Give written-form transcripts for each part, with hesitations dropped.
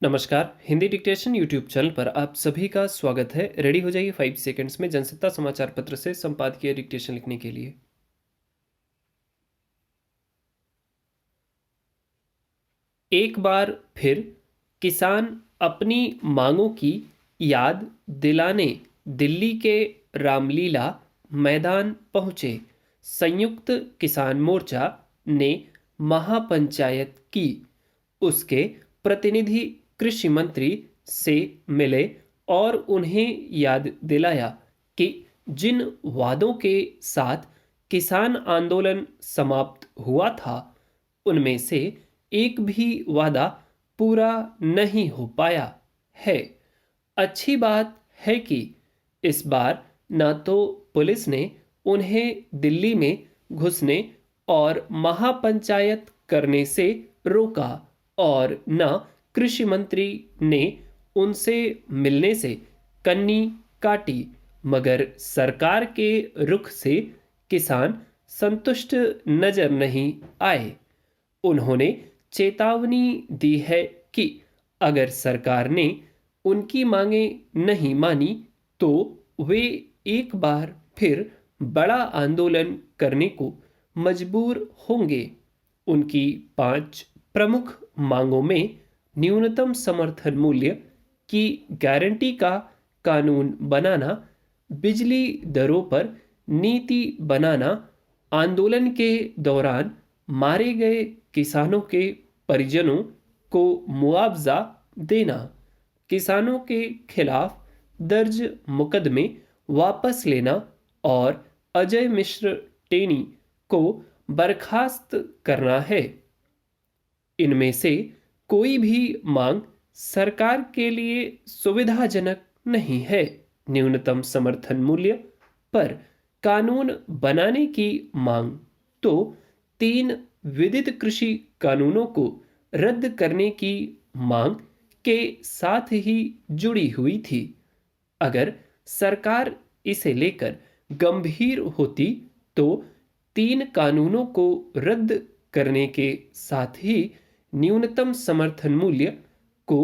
नमस्कार। Hindi dictation YouTube channel पर आप सभी का स्वागत है। रेडी हो जाइए 5 सेकंड्स में जनसत्ता समाचार पत्र से संपादकीय डिक्टेशन लिखने के लिए। एक बार फिर किसान अपनी मांगों की याद दिलाने दिल्ली के रामलीला मैदान पहुंचे। संयुक्त किसान मोर्चा ने महापंचायत की। उसके प्रतिनिधि कृषि मंत्री से मिले और उन्हें याद दिलाया कि जिन वादों के साथ किसान आंदोलन समाप्त हुआ था उनमें से एक भी वादा पूरा नहीं हो पाया है। अच्छी बात है कि इस बार न तो पुलिस ने उन्हें दिल्ली में घुसने और महापंचायत करने से रोका और न कृषि मंत्री ने उनसे मिलने से कन्नी काटी, मगर सरकार के रुख से किसान संतुष्ट नजर नहीं आए। उन्होंने चेतावनी दी है कि अगर सरकार ने उनकी मांगें नहीं मानी तो वे एक बार फिर बड़ा आंदोलन करने को मजबूर होंगे। उनकी 5 प्रमुख मांगों में न्यूनतम समर्थन मूल्य की गारंटी का कानून बनाना, बिजली दरों पर नीति बनाना, आंदोलन के दौरान मारे गए किसानों के परिजनों को मुआवजा देना, किसानों के खिलाफ दर्ज मुकदमे वापस लेना और अजय मिश्र टेनी को बर्खास्त करना है। इनमें से कोई भी मांग सरकार के लिए सुविधाजनक नहीं है। न्यूनतम समर्थन मूल्य पर कानून बनाने की मांग तो 3 विदित कृषि कानूनों को रद्द करने की मांग के साथ ही जुड़ी हुई थी। अगर सरकार इसे लेकर गंभीर होती तो 3 कानूनों को रद्द करने के साथ ही न्यूनतम समर्थन मूल्य को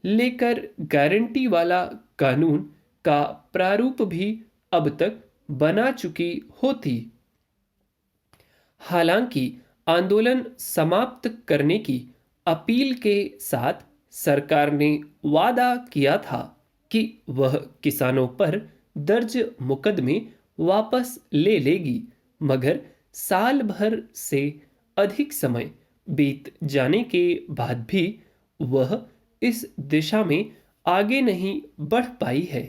लेकर गारंटी वाला कानून का प्रारूप भी अब तक बना चुकी होती। हालांकि आंदोलन समाप्त करने की अपील के साथ सरकार ने वादा किया था कि वह किसानों पर दर्ज मुकदमे वापस ले लेगी, मगर साल भर से अधिक समय बीत जाने के बाद भी वह इस दिशा में आगे नहीं बढ़ पाई है।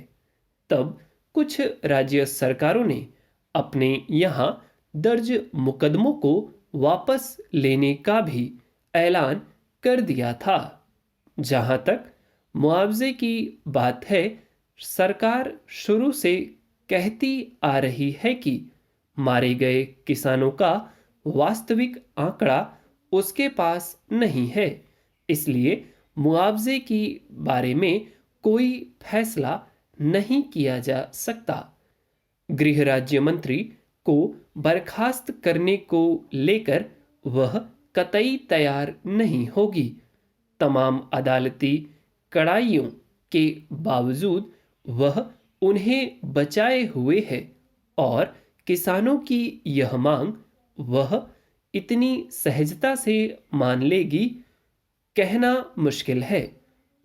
तब कुछ राज्य सरकारों ने अपने यहाँ दर्ज मुकदमों को वापस लेने का भी ऐलान कर दिया था। जहां तक मुआवजे की बात है, सरकार शुरू से कहती आ रही है कि मारे गए किसानों का वास्तविक आंकड़ा उसके पास नहीं है, इसलिए मुआवजे की बारे में कोई फैसला नहीं किया जा सकता। गृह राज्य मंत्री को बर्खास्त करने को लेकर वह कतई तैयार नहीं होगी। तमाम अदालती कड़ाइयों के बावजूद वह उन्हें बचाए हुए है और किसानों की यह मांग वह इतनी सहजता से मान लेगी, कहना मुश्किल है।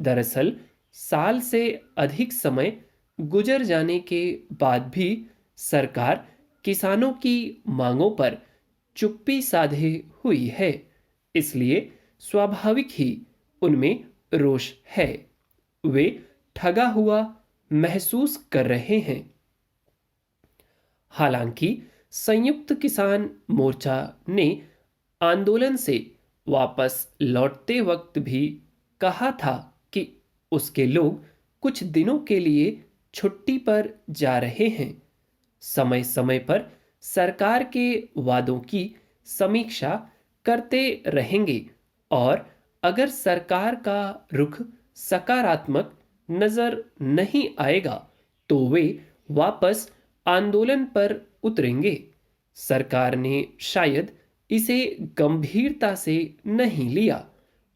दरअसल साल से अधिक समय गुजर जाने के बाद भी सरकार किसानों की मांगों पर चुप्पी साधे हुई है, इसलिए स्वाभाविक ही उनमें रोष है। वे ठगा हुआ महसूस कर रहे हैं। हालांकि संयुक्त किसान मोर्चा ने आंदोलन से वापस लौटते वक्त भी कहा था कि उसके लोग कुछ दिनों के लिए छुट्टी पर जा रहे हैं। समय समय पर सरकार के वादों की समीक्षा करते रहेंगे और अगर सरकार का रुख सकारात्मक नजर नहीं आएगा तो वे वापस आंदोलन पर उतरेंगे। सरकार ने शायद इसे गंभीरता से नहीं लिया।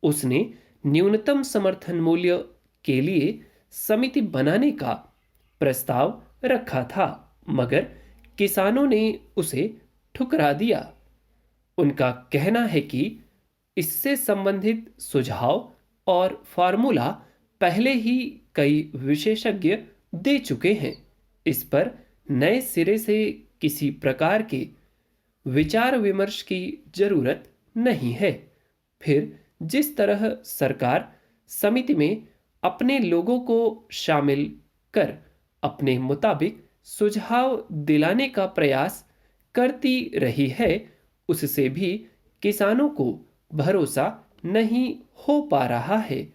उसने न्यूनतम समर्थन मूल्य के लिए समिति बनाने का प्रस्ताव रखा था, मगर किसानों ने उसे ठुकरा दिया। उनका कहना है कि इससे संबंधित सुझाव और फार्मूला पहले ही कई विशेषज्ञ दे चुके हैं। इस पर नए सिरे से किसी प्रकार के विचार विमर्श की जरूरत नहीं है। फिर जिस तरह सरकार समिति में अपने लोगों को शामिल कर अपने मुताबिक सुझाव दिलाने का प्रयास करती रही है, उससे भी किसानों को भरोसा नहीं हो पा रहा है।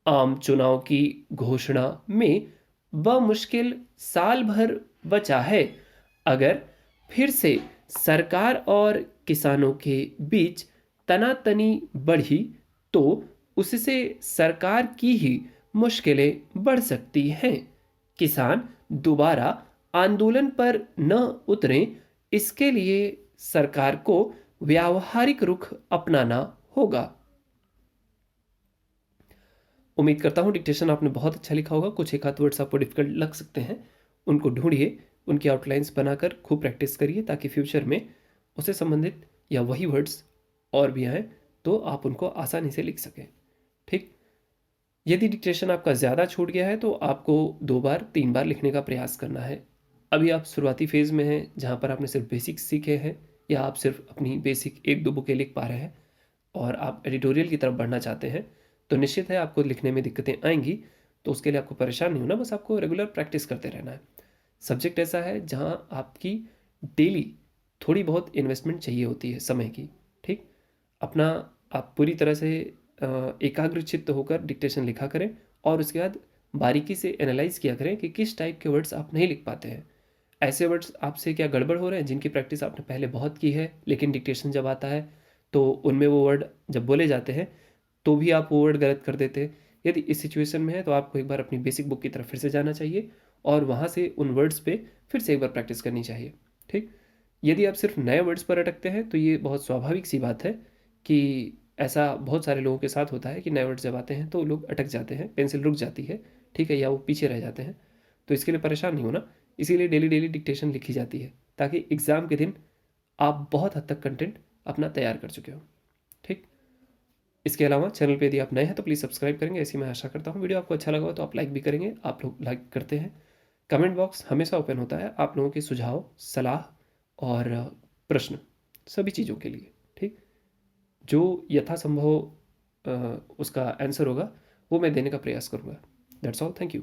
आम चुनाव की घोषणा में बमुश्किल साल भर बचा है। अगर फिर से सरकार और किसानों के बीच तनातनी बढ़ी तो उससे सरकार की ही मुश्किलें बढ़ सकती हैं। किसान दोबारा आंदोलन पर न उतरें, इसके लिए सरकार को व्यावहारिक रुख अपनाना होगा। उम्मीद करता हूँ डिक्टेशन आपने बहुत अच्छा लिखा होगा। कुछ एक आध वर्ड्स आपको डिफिकल्ट लग सकते हैं, उनको ढूंढिए, उनकी आउटलाइंस बनाकर खूब प्रैक्टिस करिए ताकि फ्यूचर में उससे संबंधित या वही वर्ड्स और भी आए तो आप उनको आसानी से लिख सकें। ठीक, यदि डिक्टेशन आपका ज़्यादा छूट गया है तो आपको 2 बार 3 बार लिखने का प्रयास करना है। अभी आप शुरुआती फेज़ में हैं जहाँ पर आपने सिर्फ बेसिक्स सीखे हैं या आप सिर्फ अपनी बेसिक 1-2 बुकें लिख पा रहे हैं और आप एडिटोरियल की तरफ बढ़ना चाहते हैं, तो निश्चित है आपको लिखने में दिक्कतें आएंगी। तो उसके लिए आपको परेशान नहीं होना, बस आपको रेगुलर प्रैक्टिस करते रहना है। सब्जेक्ट ऐसा है जहाँ आपकी डेली थोड़ी बहुत इन्वेस्टमेंट चाहिए होती है समय की। ठीक, अपना आप पूरी तरह से एकाग्रचित्त होकर डिक्टेशन लिखा करें और उसके बाद बारीकी से एनालाइज किया करें कि किस टाइप के वर्ड्स आप नहीं लिख पाते हैं। ऐसे वर्ड्स आपसे क्या गड़बड़ हो रहे हैं जिनकी प्रैक्टिस आपने पहले बहुत की है, लेकिन डिक्टेशन जब आता है तो उनमें वो वर्ड जब बोले जाते हैं तो भी आप वो वर्ड गलत कर देते हैं। यदि इस सिचुएशन में है तो आपको एक बार अपनी बेसिक बुक की तरफ फिर से जाना चाहिए और वहाँ से उन वर्ड्स पे फिर से एक बार प्रैक्टिस करनी चाहिए। ठीक, यदि आप सिर्फ नए वर्ड्स पर अटकते हैं तो ये बहुत स्वाभाविक सी बात है कि ऐसा बहुत सारे लोगों के साथ होता है कि नए वर्ड्स जब आते हैं तो लोग अटक जाते हैं, पेंसिल रुक जाती है, ठीक है, या वो पीछे रह जाते हैं। तो इसके लिए परेशान नहीं होना, इसीलिए डेली डेली डिक्टेशन लिखी जाती है ताकि एग्ज़ाम के दिन आप बहुत हद तक कंटेंट अपना तैयार कर चुके हो। ठीक, इसके अलावा चैनल पे यदि आप नए हैं तो प्लीज़ सब्सक्राइब करेंगे, ऐसी मैं आशा करता हूँ। वीडियो आपको अच्छा लगा हो तो आप लाइक भी करेंगे, आप लोग लाइक करते हैं। कमेंट बॉक्स हमेशा ओपन होता है आप लोगों के सुझाव, सलाह और प्रश्न सभी चीज़ों के लिए। ठीक, जो यथासंभव उसका आंसर होगा वो मैं देने का प्रयास करूँगा। That's all, thank you.